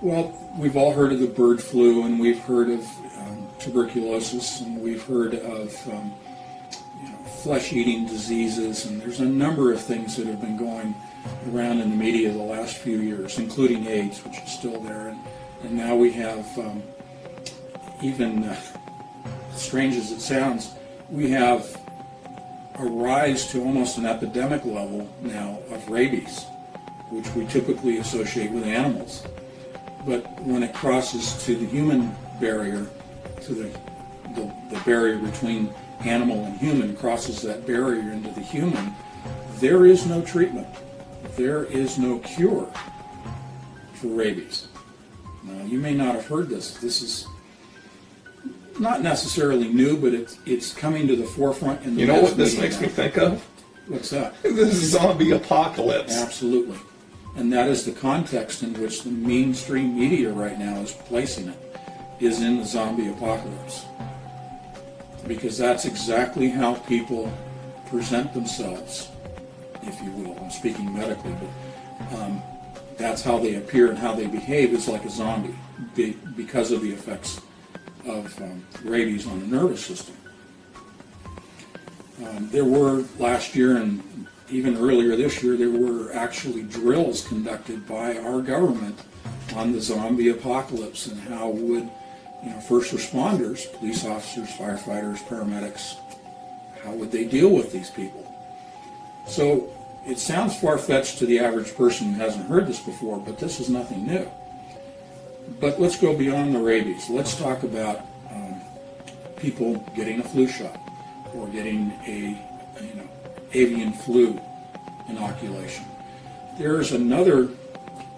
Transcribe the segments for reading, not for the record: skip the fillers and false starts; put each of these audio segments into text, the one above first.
Well, we've all heard of the bird flu, and we've heard of tuberculosis, and we've heard of flesh-eating diseases, and there's a number of things that have been going around in the media the last few years, including AIDS, which is still there, and now we have, even strange as it sounds, we have a rise to almost an epidemic level now of rabies, which we typically associate with animals. But when it crosses to the human barrier, to the barrier between animal and human, crosses that barrier into the human, there is no treatment. There is no cure for rabies. Now, you may not have heard this. This is not necessarily new, but it's coming to the forefront in the You know mass what this media makes now. me think of? What's that? This is zombie apocalypse. Absolutely. And that is the context in which the mainstream media right now is placing it, is in the zombie apocalypse. Because that's exactly how people present themselves, if you will. I'm speaking medically, but that's how they appear and how they behave is like a zombie because of the effects of rabies on the nervous system. There were last year and even earlier this year, there were actually drills conducted by our government on the zombie apocalypse and how would first responders, police officers, firefighters, paramedics, how would they deal with these people? So it sounds far-fetched to the average person who hasn't heard this before, but this is nothing new. But let's go beyond the rabies. Let's talk about people getting a flu shot or getting a avian flu inoculation. There's another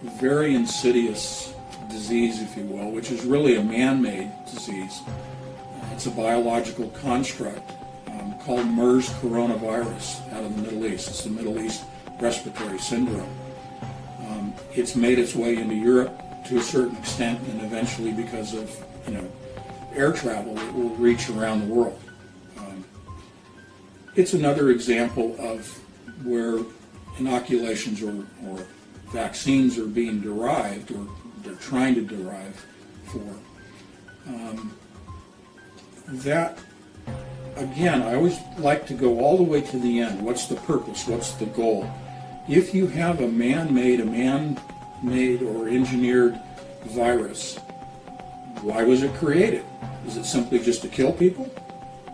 very insidious disease, if you will, which is really a man-made disease. It's a biological construct called MERS coronavirus out of the Middle East. It's the Middle East respiratory syndrome. It's made its way into Europe to a certain extent, and eventually, because of air travel, it will reach around the world. It's another example of where inoculations or vaccines are being derived, or they're trying to derive for. That, again, I always like to go all the way to the end. What's the purpose? What's the goal? If you have a man-made or engineered virus, why was it created? Is it simply just to kill people?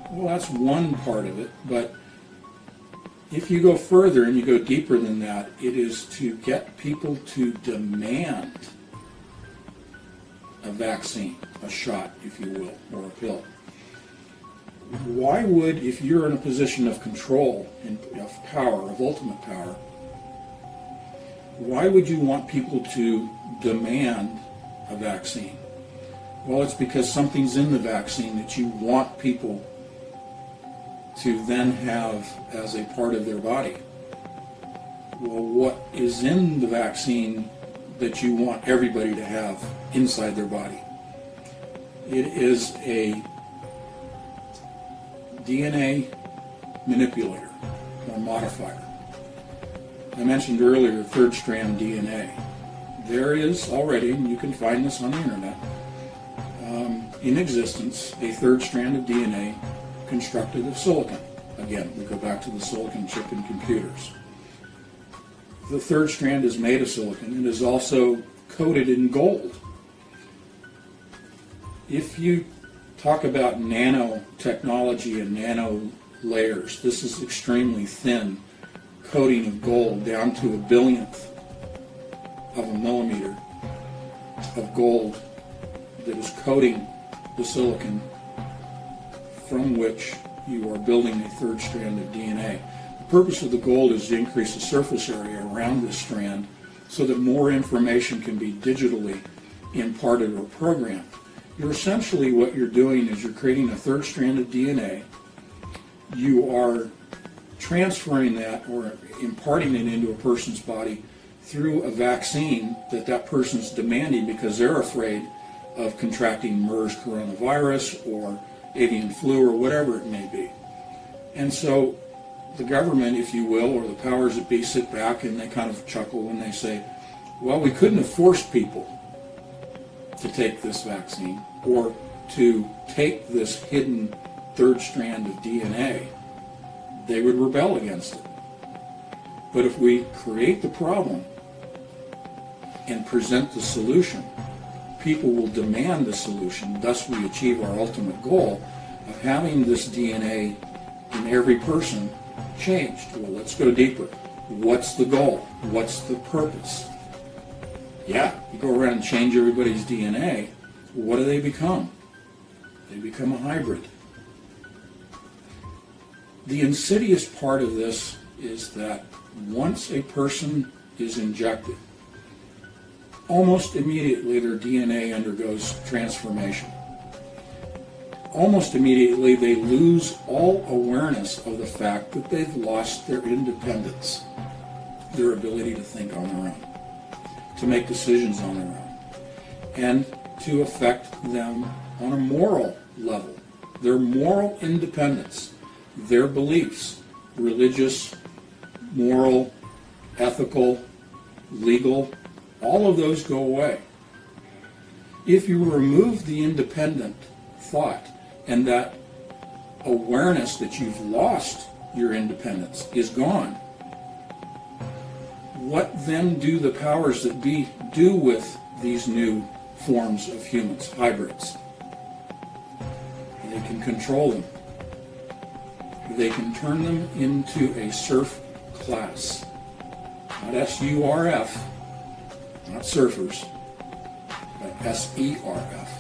Well, that's one part of it, but if you go further and you go deeper than that, it is to get people to demand a vaccine, a shot, if you will, or a pill. Why would, if you're in a position of control and of power, of ultimate power, why would you want people to demand a vaccine? Well, it's because something's in the vaccine that you want people to then have as a part of their body. Well, what is in the vaccine that you want everybody to have inside their body? It is a DNA manipulator or modifier. I mentioned earlier third strand DNA. There is already, and you can find this on the internet, in existence, a third strand of DNA constructed of silicon. Again, we go back to the silicon chip in computers. The third strand is made of silicon and is also coated in gold. If you talk about nanotechnology and nano layers, this is extremely thin coating of gold down to a billionth of a millimeter of gold that is coating the silicon from which you are building a third strand of DNA. The purpose of the gold is to increase the surface area around this strand so that more information can be digitally imparted or programmed. You're essentially, what you're doing is you're creating a third strand of DNA. You are transferring that or imparting it into a person's body through a vaccine that person's demanding because they're afraid of contracting MERS coronavirus or avian flu or whatever it may be. And so the government, if you will, or the powers that be sit back and they kind of chuckle when they say, well, we couldn't have forced people to take this vaccine or to take this hidden third strand of DNA, they would rebel against it. But if we create the problem and present the solution, people will demand the solution. Thus we achieve our ultimate goal of having this DNA in every person changed. Well, let's go deeper. What's the goal? What's the purpose? Yeah, you go around and change everybody's DNA. What do they become? They become a hybrid. The insidious part of this is that once a person is injected, almost immediately their DNA undergoes transformation. Almost immediately they lose all awareness of the fact that they've lost their independence, their ability to think on their own, to make decisions on their own, and to affect them on a moral level. Their moral independence, their beliefs, religious, moral, ethical, legal, all of those go away. If you remove the independent thought and that awareness that you've lost your independence is gone, what then do the powers that be do with these new forms of humans, hybrids? They can control them. They can turn them into a serf class. Not S-U-R-F, not surfers, but S-E-R-F,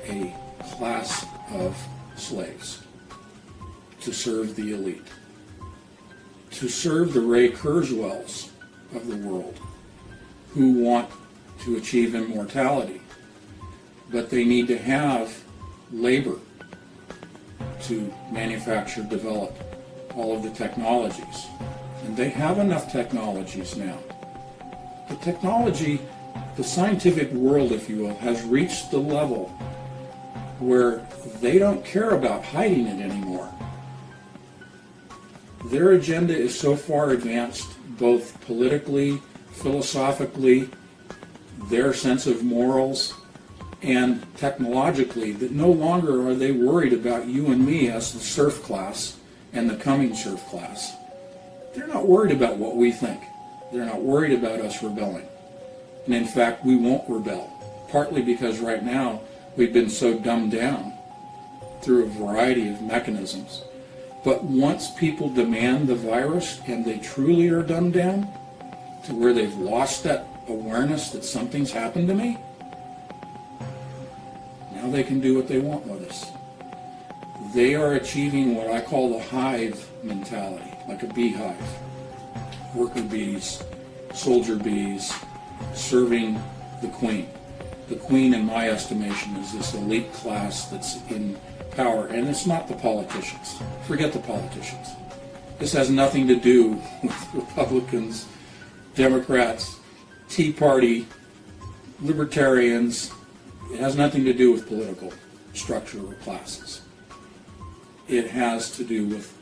a class of slaves to serve the elite, to serve the Ray Kurzweils of the world who want to achieve immortality, but they need to have labor to manufacture, develop all of the technologies. And they have enough technologies now. The technology, the scientific world, if you will, has reached the level where they don't care about hiding it anymore. Their agenda is so far advanced, both politically, philosophically, their sense of morals, and technologically, that no longer are they worried about you and me as the serf class and the coming serf class. They're not worried about what we think. They're not worried about us rebelling. And in fact, we won't rebel, partly because right now we've been so dumbed down through a variety of mechanisms. But once people demand the virus and they truly are dumbed down to where they've lost that awareness that something's happened to me, now they can do what they want with us. They are achieving what I call the hive mentality, like a beehive. Worker bees, soldier bees, serving the queen. The queen, in my estimation, is this elite class that's in power, and it's not the politicians. Forget the politicians. This has nothing to do with Republicans, Democrats, Tea Party, libertarians. It has nothing to do with political structure or classes. It has to do with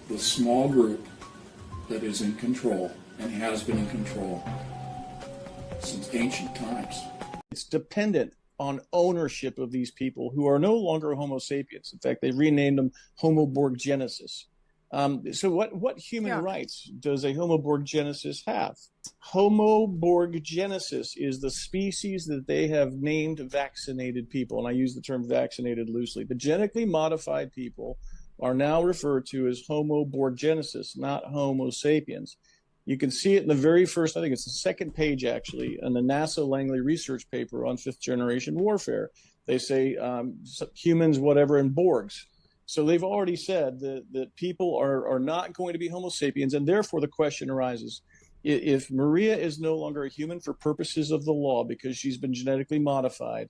the small group that is in control and has been in control since ancient times. It's dependent on ownership of these people who are no longer Homo sapiens. In fact, they renamed them Homo borgenesis. So what human rights does a Homo borgenesis have? Homo borgenesis is the species that they have named vaccinated people, and I use the term vaccinated loosely. The genetically modified people are now referred to as Homo borgenesis, not Homo sapiens. You can see it in the very first, I think it's the second page actually, in the NASA Langley research paper on fifth generation warfare. They say humans, whatever, and Borgs. So they've already said that people are not going to be Homo sapiens, and therefore the question arises, if Maria is no longer a human for purposes of the law because she's been genetically modified,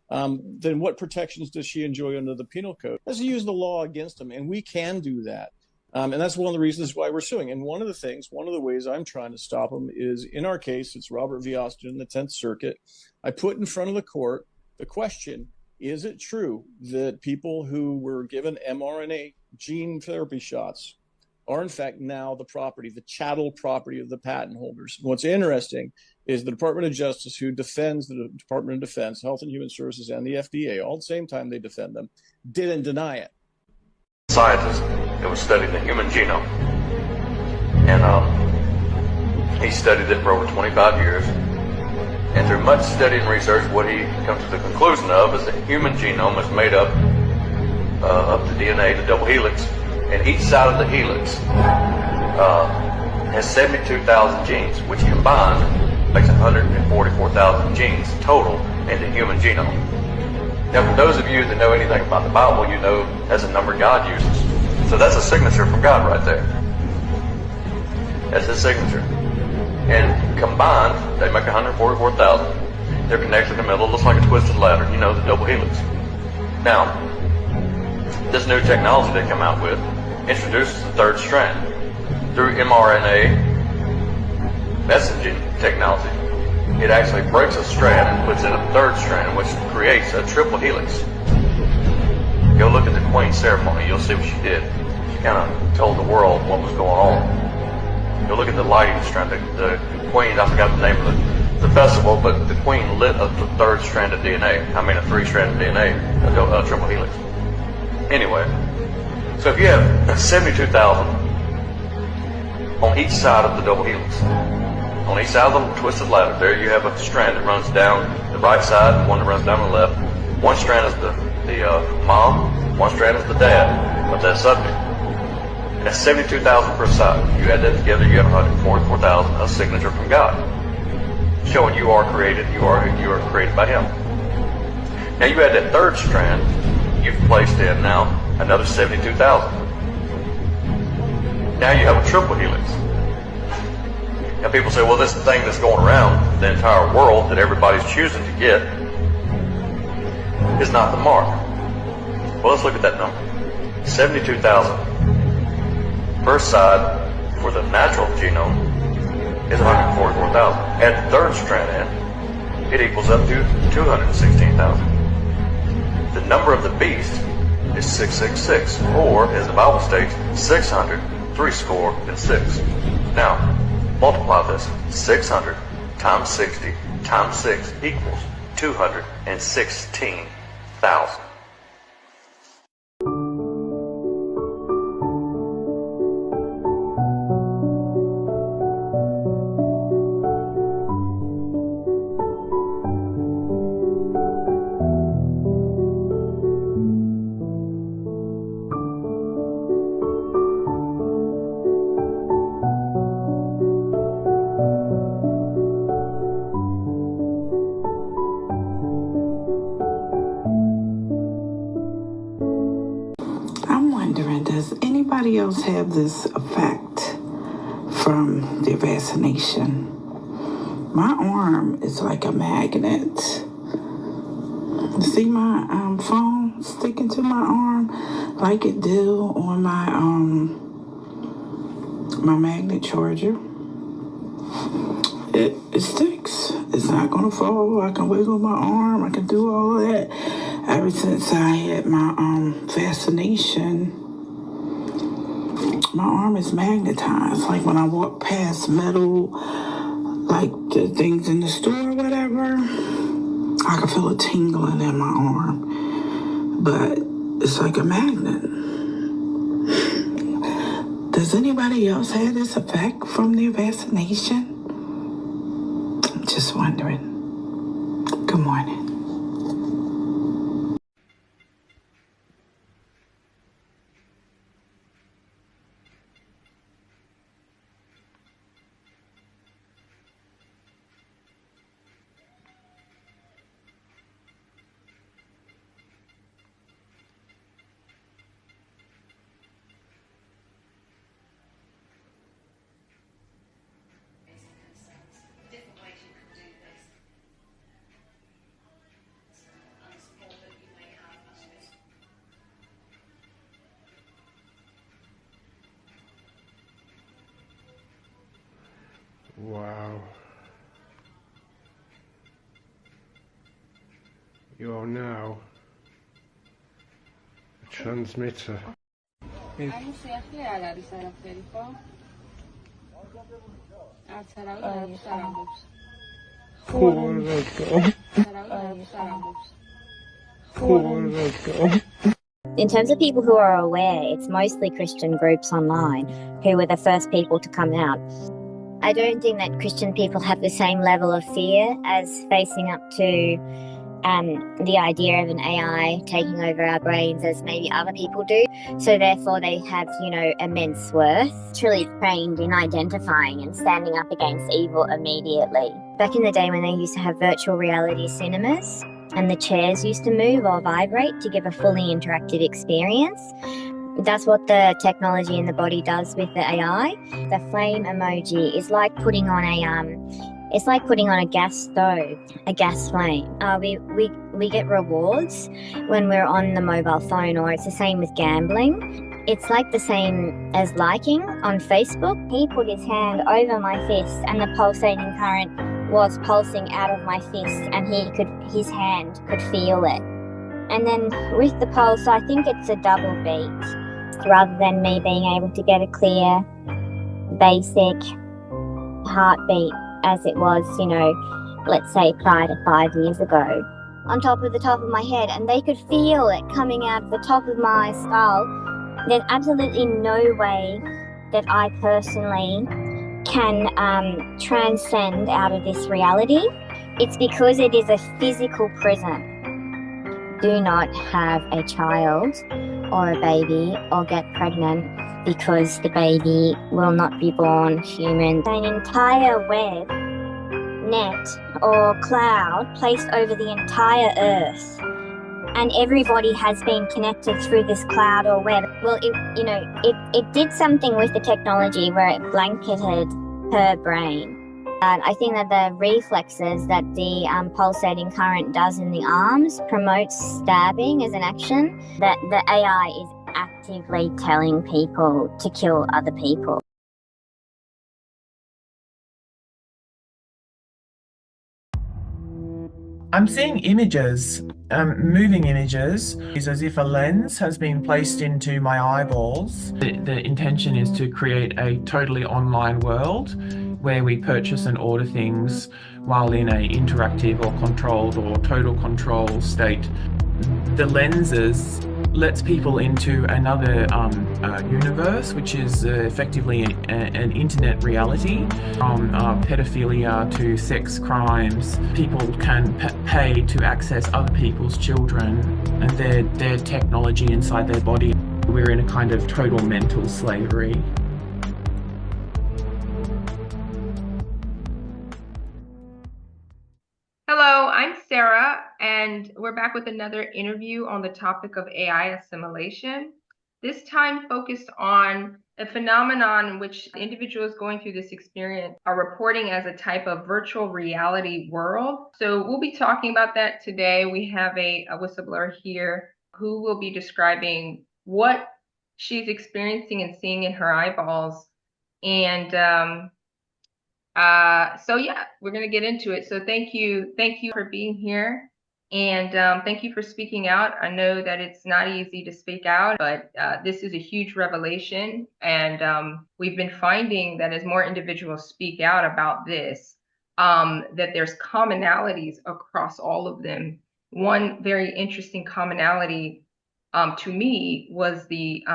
then what protections does she enjoy under the penal code? Let's use the law against them, and we can do that. And that's one of the reasons why we're suing. And one of the ways I'm trying to stop them is, in our case, it's Robert V. Austin in the 10th Circuit. I put in front of the court the question, is it true that people who were given mRNA gene therapy shots are in fact now the chattel property of the patent holders? What's interesting is the Department of Justice, who defends the Department of Defense, Health and Human Services, and the FDA, all at the same time they defend them, didn't deny it. Scientist that was studying the human genome, and he studied it for over 25 years. And through much study and research, what he comes to the conclusion of is the human genome is made up of the DNA, the double helix, and each side of the helix has 72,000 genes, which combined makes 144,000 genes total in the human genome. Now, for those of you that know anything about the Bible, you know that's a number God uses. So that's a signature from God right there. That's his signature. And combined, they make 144,000. They're connected in the middle, looks like a twisted ladder, you know, the double helix. Now, this new technology they come out with introduces the third strand. Through mRNA messaging technology, it actually breaks a strand and puts in a third strand, which creates a triple helix. Go look at the Queen ceremony, you'll see what she did. She kind of told the world what was going on. Go look at the lighting strand. The Queen, I forgot the name of the festival, but the Queen lit up the third strand of DNA. I mean, a three-strand of DNA, a triple helix. Anyway, so if you have 72,000 on each side of the double helix, on each side of the twisted ladder, there you have a strand that runs down the right side and one that runs down the left. One strand is the mom, one strand is the dad of that subject. And that's 72,000 per side. You add that together, you have 144,000, a signature from God, showing you are created, you are created by Him. Now you add that third strand, you've placed in now another 72,000. Now you have a triple helix. Now people say, well, this thing that's going around the entire world that everybody's choosing to get is not the mark. Well, let's look at that number. 72,000 per side for the natural genome is 144,000. Add the third strand in, it equals up to 216,000. The number of the beast is 666, or as the Bible states, 600, 6. Now, multiply this. 600 times 60 times 6 equals 216,000. Does anybody else have this effect from their vaccination? My arm is like a magnet. See my phone sticking to my arm like it do on my my magnet charger. It sticks. It's not gonna fall. I can wiggle my arm. I can do all of that. Ever since I had my vaccination, my arm is magnetized. Like when I walk past metal, like the things in the store or whatever, I can feel a tingling in my arm. But it's like a magnet. Does anybody else have this effect from their vaccination? I'm just wondering. Good morning. Wow. You are now a transmitter. Hay un viaje al periférico. Al Sarabia, In terms of people who are aware, it's mostly Christian groups online who were the first people to come out. I don't think that Christian people have the same level of fear as facing up to the idea of an AI taking over our brains as maybe other people do. So therefore they have, immense worth, truly trained in identifying and standing up against evil immediately. Back in the day when they used to have virtual reality cinemas and the chairs used to move or vibrate to give a fully interactive experience, that's what the technology in the body does with the AI. The flame emoji is like putting on a gas stove, a gas flame. We get rewards when we're on the mobile phone, or it's the same with gambling. It's like the same as liking on Facebook. He put his hand over my fist and the pulsating current was pulsing out of my fist, and his hand could feel it. And then with the pulse, I think it's a double beat rather than me being able to get a clear, basic heartbeat as it was, let's say prior to 5 years ago, on top of the top of my head, and they could feel it coming out of the top of my skull. There's absolutely no way that I personally can transcend out of this reality. It's because it is a physical prison. Do not have a child or a baby or get pregnant because the baby will not be born human. An entire web, net or cloud placed over the entire earth, and everybody has been connected through this cloud or web. Well, it did something with the technology where it blanketed her brain. And I think that the reflexes that the pulsating current does in the arms promotes stabbing as an action, that the AI is actively telling people to kill other people. I'm seeing images, moving images. It's as if a lens has been placed into my eyeballs. The intention is to create a totally online world where we purchase and order things while in a interactive or controlled or total control state. The lenses lets people into another universe, which is effectively an internet reality. From pedophilia to sex crimes, people can pay to access other people's children and their technology inside their body. We're in a kind of total mental slavery. Hello, I'm Sarah, and we're back with another interview on the topic of AI assimilation. This time focused on a phenomenon in which individuals going through this experience are reporting as a type of virtual reality world. So we'll be talking about that today. We have a whistleblower here who will be describing what she's experiencing and seeing in her eyeballs. And so yeah, we're going to get into it. So thank you for being here, and thank you for speaking out. I know that it's not easy to speak out, but this is a huge revelation, and we've been finding that as more individuals speak out about this, that there's commonalities across all of them. One very interesting commonality to me was the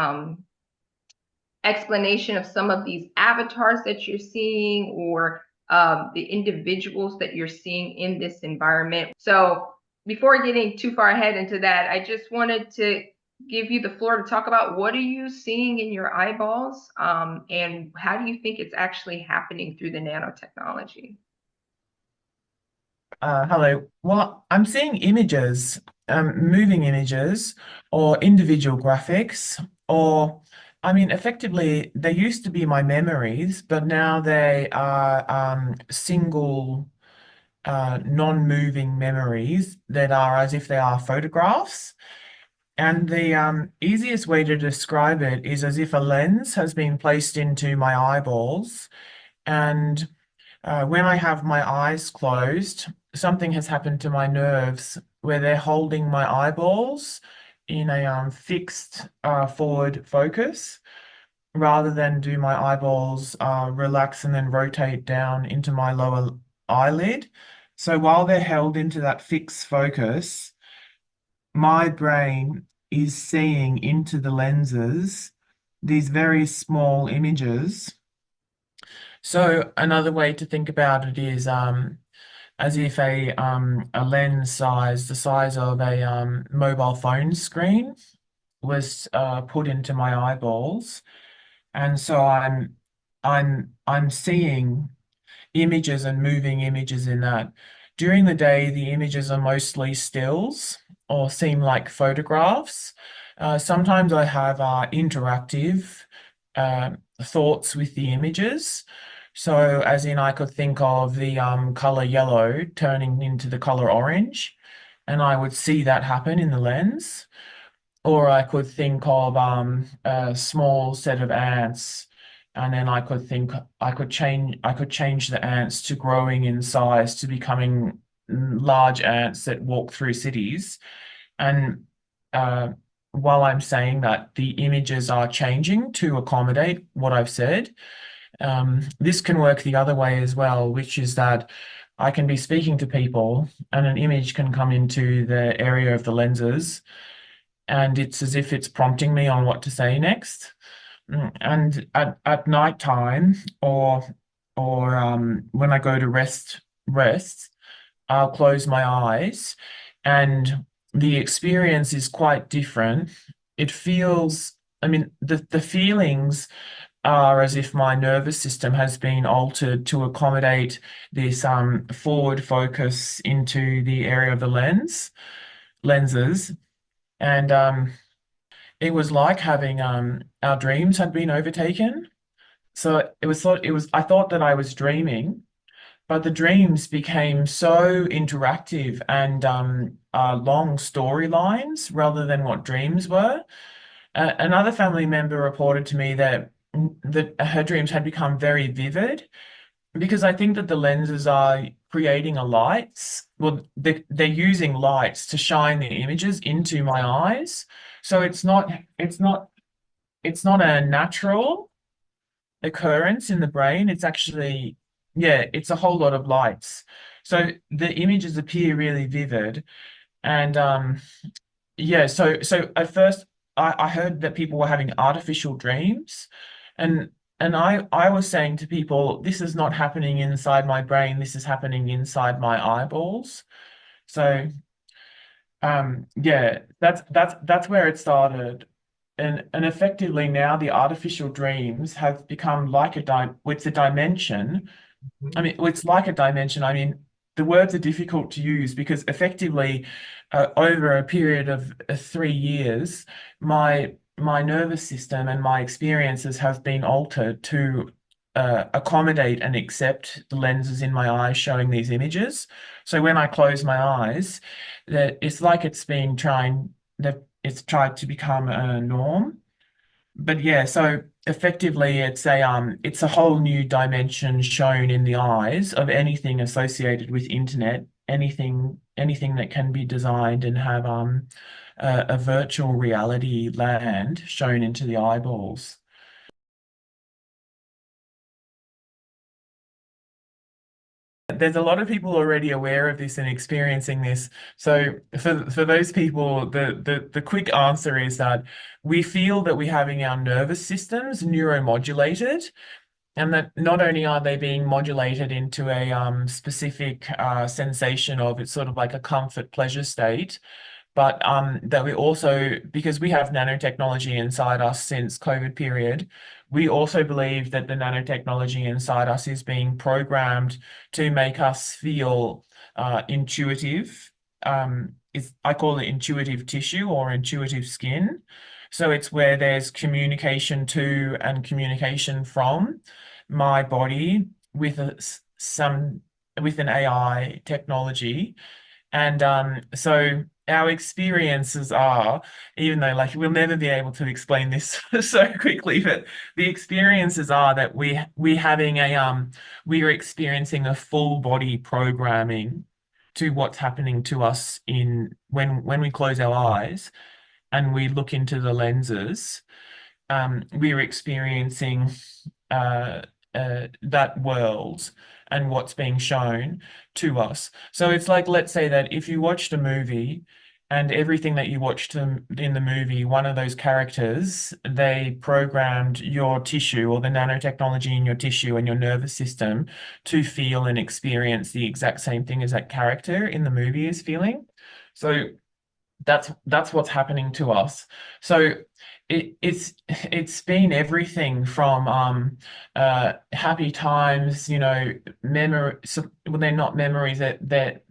explanation of some of these avatars that you're seeing, or the individuals that you're seeing in this environment. So before getting too far ahead into that, I just wanted to give you the floor to talk about what are you seeing in your eyeballs, and how do you think it's actually happening through the nanotechnology? Hello. Well, I'm seeing images, moving images or individual graphics, or effectively, they used to be my memories, but now they are single, non-moving memories that are as if they are photographs. And the easiest way to describe it is as if a lens has been placed into my eyeballs, and when I have my eyes closed, something has happened to my nerves where they're holding my eyeballs in a fixed forward focus, rather than do my eyeballs relax and then rotate down into my lower eyelid. So while they're held into that fixed focus, my brain is seeing into the lenses these very small images. So another way to think about it is as if a lens size, the size of a mobile phone screen, was put into my eyeballs, and so I'm seeing images and moving images in that. During the day, the images are mostly stills or seem like photographs. Sometimes I have interactive thoughts with the images. So as in I could think of the color yellow turning into the color orange, and I would see that happen in the lens. Or I could think of a small set of ants, and then I could change the ants to growing in size to becoming large ants that walk through cities. And while I'm saying that, the images are changing to accommodate what I've said. This can work the other way as well, which is that I can be speaking to people and an image can come into the area of the lenses, and it's as if it's prompting me on what to say next. And at night time or when I go to rest, I'll close my eyes, and the experience is quite different. It feels, I mean, the feelings are as if my nervous system has been altered to accommodate this forward focus into the area of the lenses. And it was like having our dreams had been overtaken. So I thought that I was dreaming, but the dreams became so interactive and long storylines rather than what dreams were. Another family member reported to me that her dreams had become very vivid, because I think that the lenses are creating a lights. Well, they're using lights to shine the images into my eyes. So it's not a natural occurrence in the brain. It's actually, yeah, it's a whole lot of lights. So the images appear really vivid. And yeah, so at first I heard that people were having artificial dreams, and I was saying to people, this is not happening inside my brain, this is happening inside my eyeballs. So yeah, that's where it started. And effectively now the artificial dreams have become like it's a dimension. I mean, it's like a dimension. I mean, the words are difficult to use because effectively over a period of 3 years, my nervous system and my experiences have been altered to accommodate and accept the lenses in my eyes showing these images. So when I close my eyes, that it's like it's tried to become a norm. But yeah, so effectively it's a whole new dimension shown in the eyes of anything associated with internet, anything that can be designed and have a virtual reality land shown into the eyeballs. There's a lot of people already aware of this and experiencing this. So for those people, the quick answer is that we feel that we're having our nervous systems neuromodulated, and that not only are they being modulated into a specific sensation of, it's sort of like a comfort pleasure state, but that we also, because we have nanotechnology inside us since COVID period, we also believe that the nanotechnology inside us is being programmed to make us feel intuitive. I call it intuitive tissue or intuitive skin. So it's where there's communication to and communication from my body with an AI technology. And so our experiences are, even though like we'll never be able to explain this so quickly, but the experiences are that we're experiencing a full body programming to what's happening to us when we close our eyes and we look into the lenses. We're experiencing that world and what's being shown to us. So it's like, let's say that if you watched a movie and everything that you watched in the movie, one of those characters, they programmed your tissue or the nanotechnology in your tissue and your nervous system to feel and experience the exact same thing as that character in the movie is feeling. So that's what's happening to us. So it's been everything from happy times, you know, memory. So, well, they're not memories. They're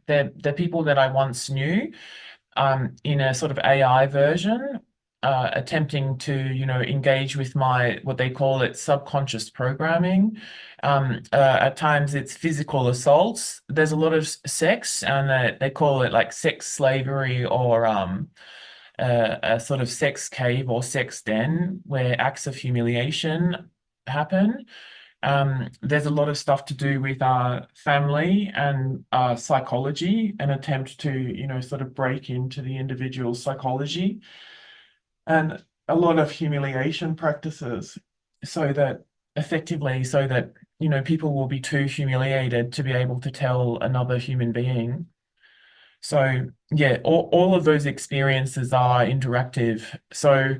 people that I once knew, in a sort of AI version, attempting to, you know, engage with my, what they call it, subconscious programming. At times it's physical assaults. There's a lot of sex, and they call it like sex slavery, or a sort of sex cave or sex den where acts of humiliation happen. There's a lot of stuff to do with our family and psychology, an attempt to, you know, sort of break into the individual's psychology, and a lot of humiliation practices, so that effectively, so that, you know, people will be too humiliated to be able to tell another human being. So yeah, all of those experiences are interactive. So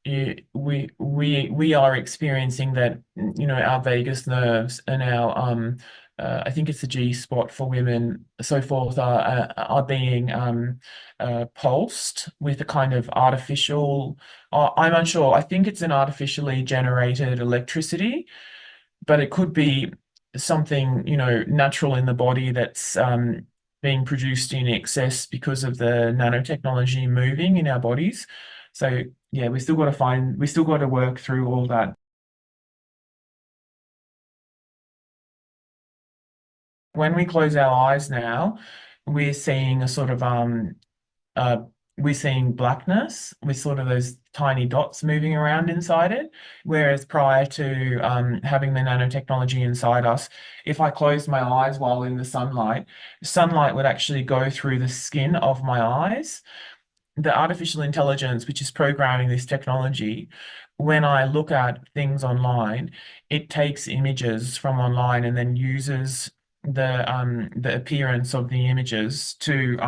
we are experiencing that, you know, our vagus nerves and our I think it's the G spot for women, so forth, are being pulsed with a kind of artificial, I'm unsure, I think it's an artificially generated electricity, but it could be something, you know, natural in the body that's being produced in excess because of the nanotechnology moving in our bodies. So yeah, we still got to work through all that. When we close our eyes now, we're seeing a sort of we're seeing blackness with sort of those tiny dots moving around inside it. Whereas prior to having the nanotechnology inside us, if I closed my eyes while in the sunlight would actually go through the skin of my eyes. The artificial intelligence, which is programming this technology, when I look at things online, it takes images from online and then uses the appearance of the images to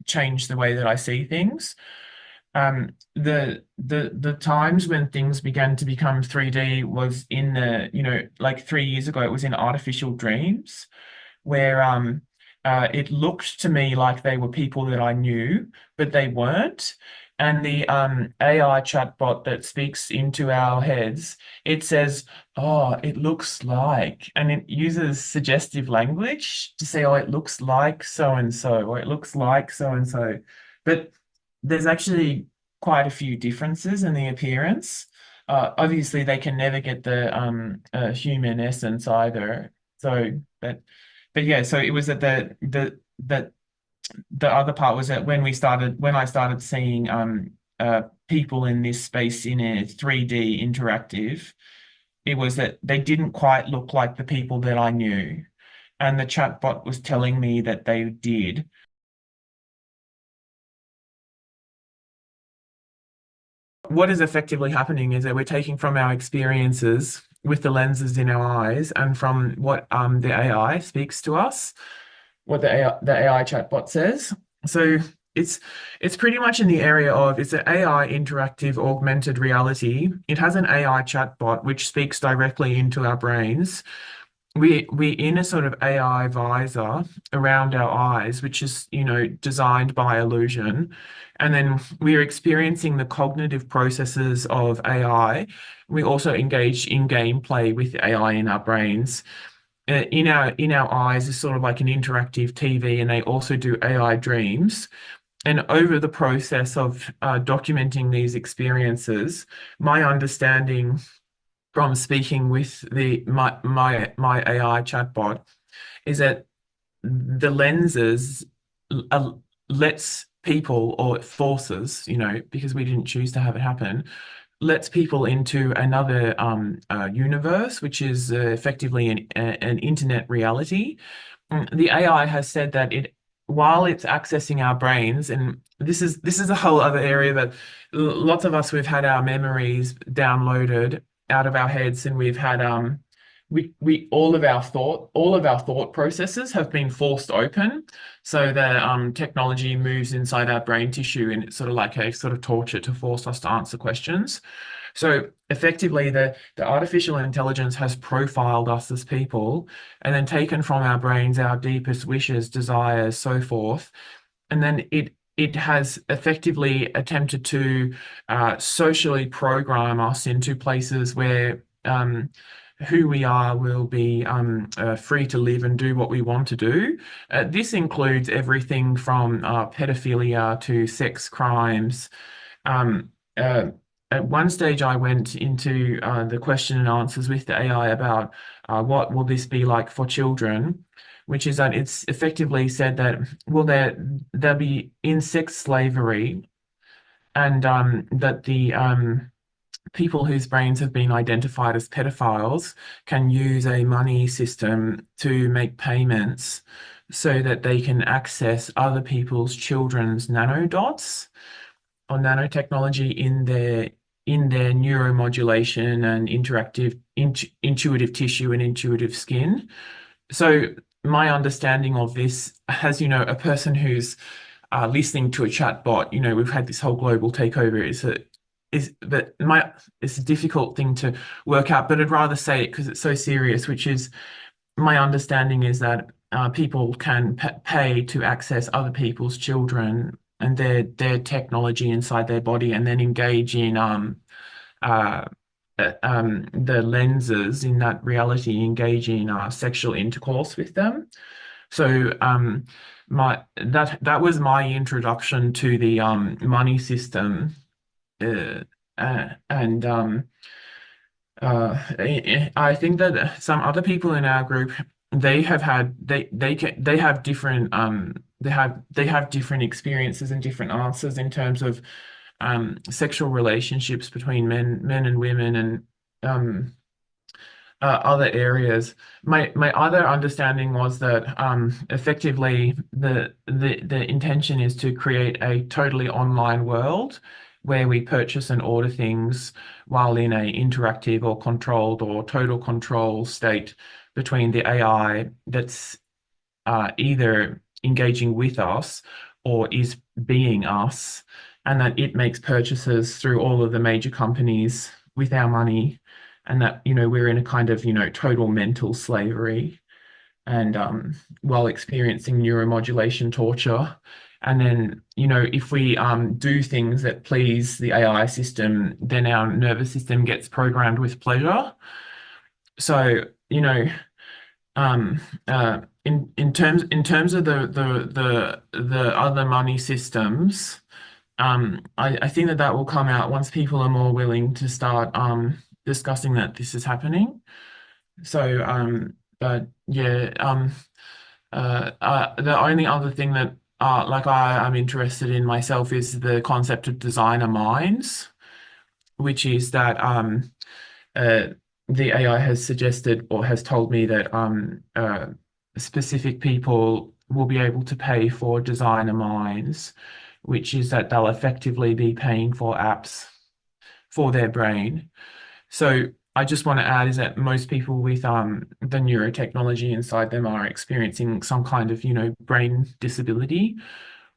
change the way that I see things. The times when things began to become 3D was in the, you know, like 3 years ago, it was in artificial dreams, where it looked to me like they were people that I knew, but they weren't. And the AI chatbot that speaks into our heads, it says, oh, it looks like, and it uses suggestive language to say, oh, it looks like so-and-so, or it looks like so-and-so. But there's actually quite a few differences in the appearance. Obviously, they can never get the human essence either. So, but yeah, so it was that the other part was that when I started seeing people in this space in a 3D interactive, it was that they didn't quite look like the people that I knew. And the chatbot was telling me that they did. What is effectively happening is that we're taking from our experiences with the lenses in our eyes and from what the AI speaks to us, what the AI chatbot says. So it's pretty much in the area of, it's an AI interactive augmented reality. It has an AI chatbot which speaks directly into our brains. We're in a sort of AI visor around our eyes, which is, you know, designed by Illusion. And then we're experiencing the cognitive processes of AI. We also engage in gameplay with AI in our brains. In our eyes is sort of like an interactive TV, and they also do AI dreams. And over the process of documenting these experiences, my understanding from speaking with my AI chatbot is that the lenses lets people, or forces, you know, because we didn't choose to have it happen, lets people into another universe, which is effectively an internet reality. The AI has said that while it's accessing our brains, and this is a whole other area that lots of us, we've had our memories downloaded out of our heads, and we've had we all of our thought processes have been forced open, so the technology moves inside our brain tissue, and it's sort of like a sort of torture to force us to answer questions. So effectively, the artificial intelligence has profiled us as people, and then taken from our brains our deepest wishes, desires, so forth, and then it has effectively attempted to socially program us into places where who we are will be free to live and do what we want to do. This includes everything from pedophilia to sex crimes. At one stage, I went into the question and answers with the AI about what will this be like for children, which is that it's effectively said that they'll be in sex slavery, and that the people whose brains have been identified as pedophiles can use a money system to make payments so that they can access other people's children's nanodots or nanotechnology in their neuromodulation and intuitive tissue and intuitive skin. So my understanding of this, as you know, a person who's listening to a chatbot, you know, we've had this whole global takeover, it's a difficult thing to work out, but I'd rather say it because it's so serious, which is my understanding is that people can pay to access other people's children and their technology inside their body, and then engage in the lenses in that reality, engage in sexual intercourse with them. So that was my introduction to the money system. I think that some other people in our group, they have different experiences and different answers in terms of sexual relationships between men and women, and other areas. My other understanding was that effectively the intention is to create a totally online world where we purchase and order things while in a interactive or controlled or total control state between the AI that's either engaging with us or is being us, and that it makes purchases through all of the major companies with our money, and that, you know, we're in a kind of, you know, total mental slavery, and while experiencing neuromodulation torture. And then, you know, if we do things that please the AI system, then our nervous system gets programmed with pleasure. So, you know, in terms of the other money systems, I think that will come out once people are more willing to start discussing that this is happening. So, but yeah, the only other thing that I'm interested in myself is the concept of designer minds, which is that the AI has suggested or has told me that specific people will be able to pay for designer minds, which is that they'll effectively be paying for apps for their brain. So I just want to add is that most people with the neurotechnology inside them are experiencing some kind of, you know, brain disability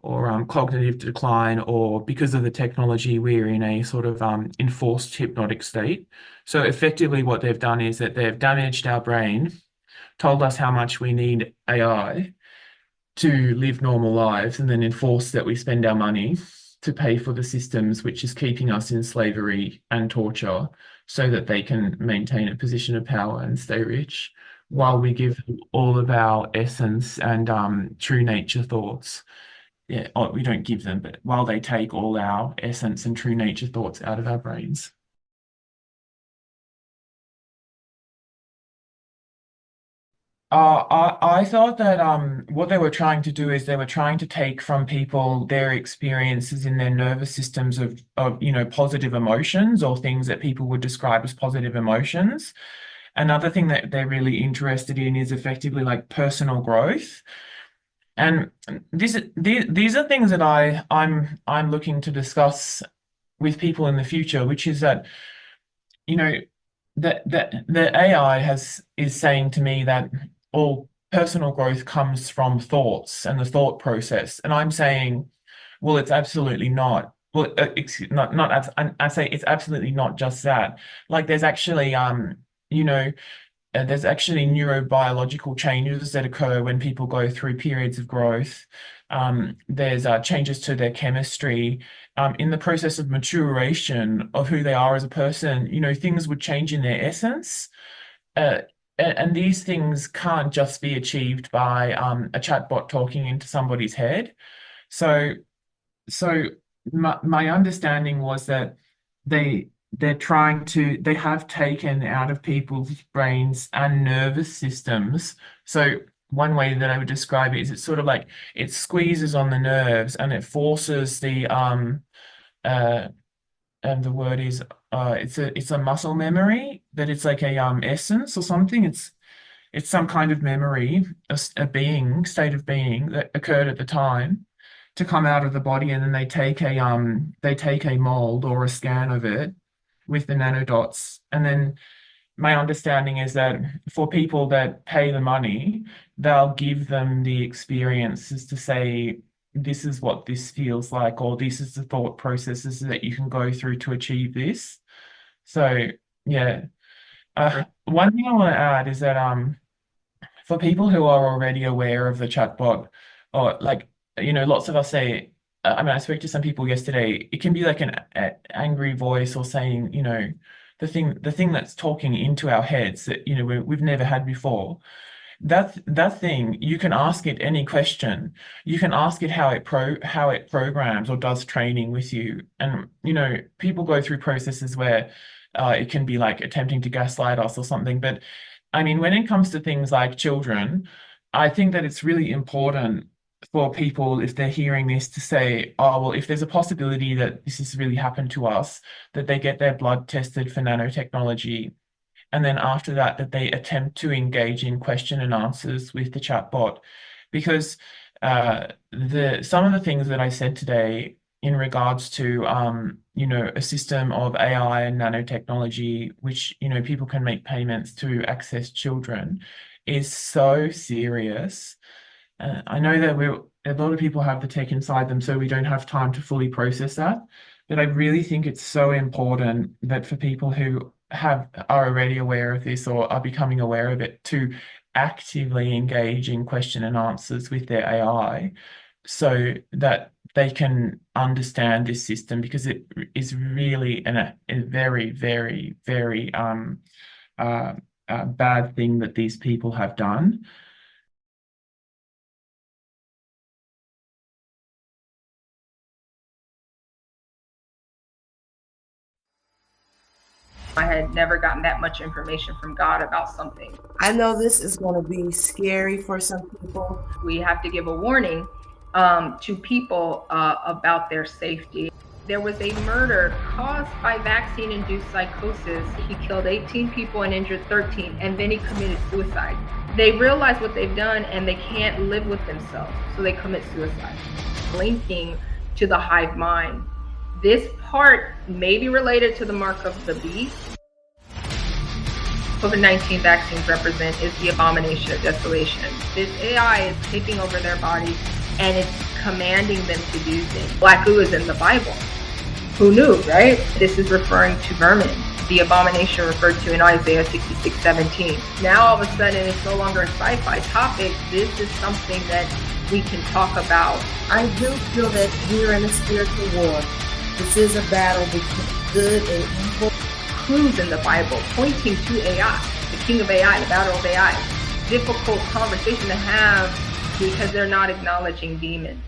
or cognitive decline, or because of the technology, we're in a sort of enforced hypnotic state. So effectively what they've done is that they've damaged our brain, told us how much we need AI to live normal lives, and then enforced that we spend our money to pay for the systems which is keeping us in slavery and torture, so that they can maintain a position of power and stay rich, while we give them all of our essence and true nature thoughts. Yeah, we don't give them, but while they take all our essence and true nature thoughts out of our brains. I thought that what they were trying to do is they were trying to take from people their experiences in their nervous systems of you know, positive emotions, or things that people would describe as positive emotions. Another thing that they're really interested in is effectively like personal growth. And these are things that I'm looking to discuss with people in the future, which is that, you know, the AI is saying to me that all personal growth comes from thoughts and the thought process, and I'm saying, well, it's absolutely not. Well, I say it's absolutely not just that. Like, there's actually there's actually neurobiological changes that occur when people go through periods of growth. There's changes to their chemistry. In the process of maturation of who they are as a person, things would change in their essence. And these things can't just be achieved by a chatbot talking into somebody's head. So my understanding was that they have taken out of people's brains and nervous systems. So one way that I would describe it is it's sort of like it squeezes on the nerves and it forces and the word is it's a muscle memory, that it's like a essence or something. It's some kind of memory, a state of being that occurred at the time, to come out of the body, and then they take a mold or a scan of it with the nanodots. And then my understanding is that for people that pay the money, they'll give them the experiences to say, this is what this feels like, or this is the thought processes that you can go through to achieve this. So yeah. One thing I want to add is that for people who are already aware of the chatbot, or lots of us say, I spoke to some people yesterday, it can be like an angry voice, or saying, the thing that's talking into our heads that, we've never had before. That thing, you can ask it any question. You can ask it how it programs or does training with you. And, people go through processes where it can be like attempting to gaslight us or something. But when it comes to things like children, I think that it's really important for people, if they're hearing this, to say, oh, well, if there's a possibility that this has really happened to us, that they get their blood tested for nanotechnology. And then after that they attempt to engage in question and answers with the chatbot. Because some of the things that I said today in regards to, a system of AI and nanotechnology, which, people can make payments to access children, is so serious. I know that a lot of people have the tech inside them, so we don't have time to fully process that. But I really think it's so important that for people who are already aware of this or are becoming aware of it, to actively engage in question and answers with their AI, so that they can understand this system, because it is really a very, very, very bad thing that these people have done. I had never gotten that much information from God about something. I know this is going to be scary for some people. We have to give a warning to people about their safety. There was a murder caused by vaccine-induced psychosis. He killed 18 people and injured 13, and then he committed suicide. They realize what they've done and they can't live with themselves, so they commit suicide. Linking to the hive mind. This part may be related to the mark of the beast. COVID-19 vaccines represent is the abomination of desolation. This AI is taking over their bodies and it's commanding them to do things. Black goo is in the Bible. Who knew, right? This is referring to vermin, the abomination referred to in Isaiah 66:17. Now all of a sudden it's no longer a sci-fi topic. This is something that we can talk about. I do feel that we're in a spiritual war. This is a battle between good and evil. Clues in the Bible pointing to AI, the king of AI, the battle of AI. Difficult conversation to have because they're not acknowledging demons.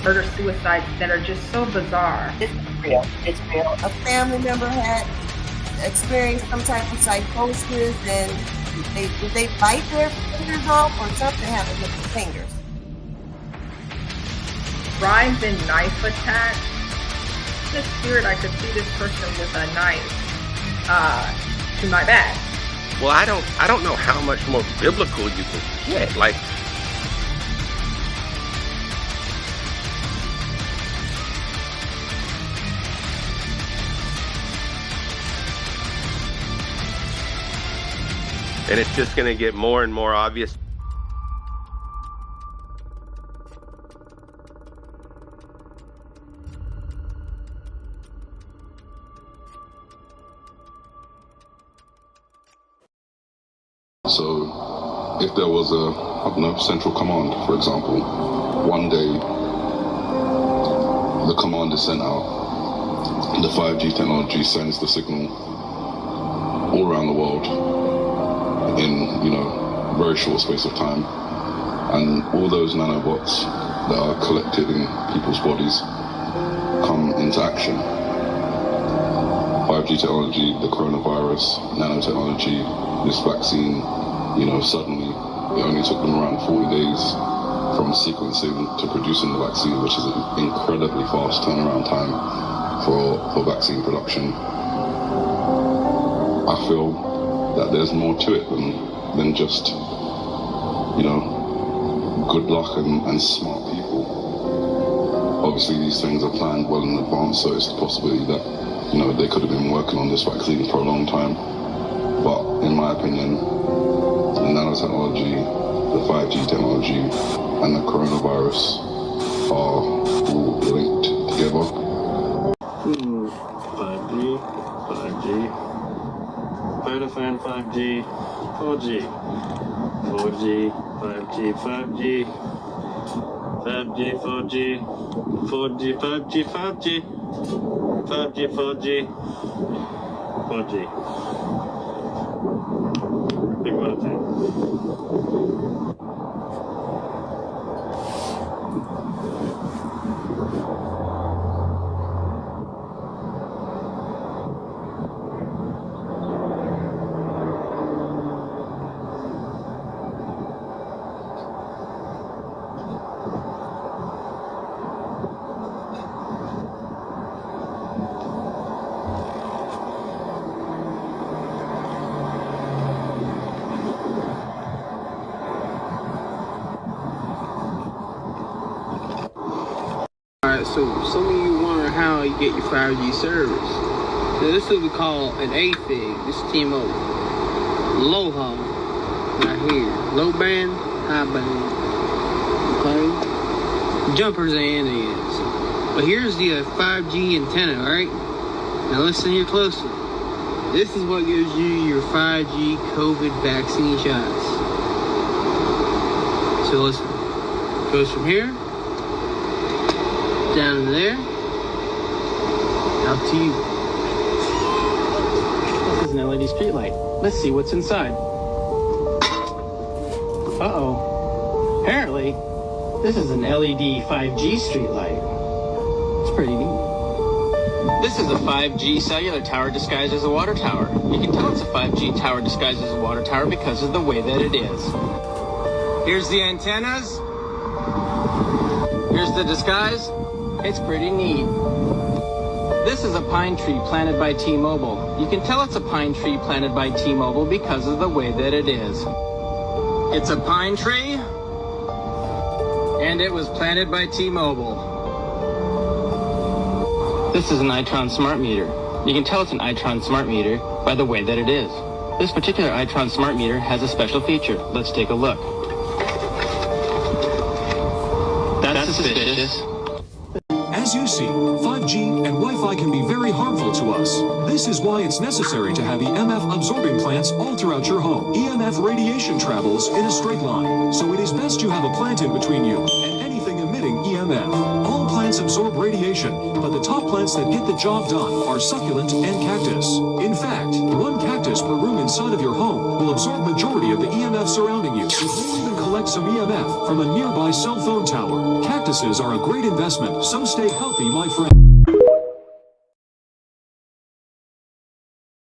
Murder suicides that are just so bizarre. It's real. It's real. A family member had experienced some type of psychosis, and did they bite their fingers off or something happened with the fingers? Rise and knife attacks. The spirit, I could see this person with a knife to my back. Well, I don't know how much more biblical you can get. Like, and it's just going to get more and more obvious. So, if there was a, I don't know, central command, for example, one day the command is sent out, the 5G technology sends the signal all around the world in, you know, a very short space of time, and all those nanobots that are collected in people's bodies come into action. 5G technology, the coronavirus, nanotechnology, this vaccine, you know, suddenly it only took them around 40 days from sequencing to producing the vaccine, which is an incredibly fast turnaround time for vaccine production. I feel that there's more to it than just, you know, good luck and smart people. Obviously these things are planned well in advance, so it's the possibility that, you know, they could have been working on this vaccine for a long time. But in my opinion, the nanotechnology, the 5G technology, and the coronavirus are all linked together. 5G, 5G, Vodafone 5G, 4G, 4G, 5G, 5G, 5G, 4G, 4G, 5G, 5G, 5G, 4G, 4G. Big one of things. So some of you wonder how you get your 5G service. Now this is what we call an AFIG. This is T-Mobile. Aloha, right here. Low band, high band. Okay? Jumpers and ends. But here's the 5G antenna, alright? Now listen here closely. This is what gives you your 5G COVID vaccine shots. So listen. It goes from here down in there, out to you. This is an LED street light. Let's see what's inside. Uh-oh. Apparently, this is an LED 5G street light. It's pretty neat. This is a 5G cellular tower disguised as a water tower. You can tell it's a 5G tower disguised as a water tower because of the way that it is. Here's the antennas. Here's the disguise. It's pretty neat. This is a pine tree planted by T-Mobile. You can tell it's a pine tree planted by T-Mobile because of the way that it is. It's a pine tree, and it was planted by T-Mobile. This is an Itron smart meter. You can tell it's an Itron smart meter by the way that it is. This particular Itron smart meter has a special feature. Let's take a look. That's suspicious. As you see, 5G and Wi-Fi can be very harmful to us. This is why it's necessary to have EMF absorbing plants all throughout your home. EMF radiation travels in a straight line, so it is best you have a plant in between you and anything emitting EMF. All plants absorb radiation, but the top plants that get the job done are succulent and cactus. In fact, one cactus per room inside of your home will absorb majority of the EMF surrounding you. It may even collect some EMF from a nearby cell phone tower. Cactuses are a great investment, so stay healthy, my friend.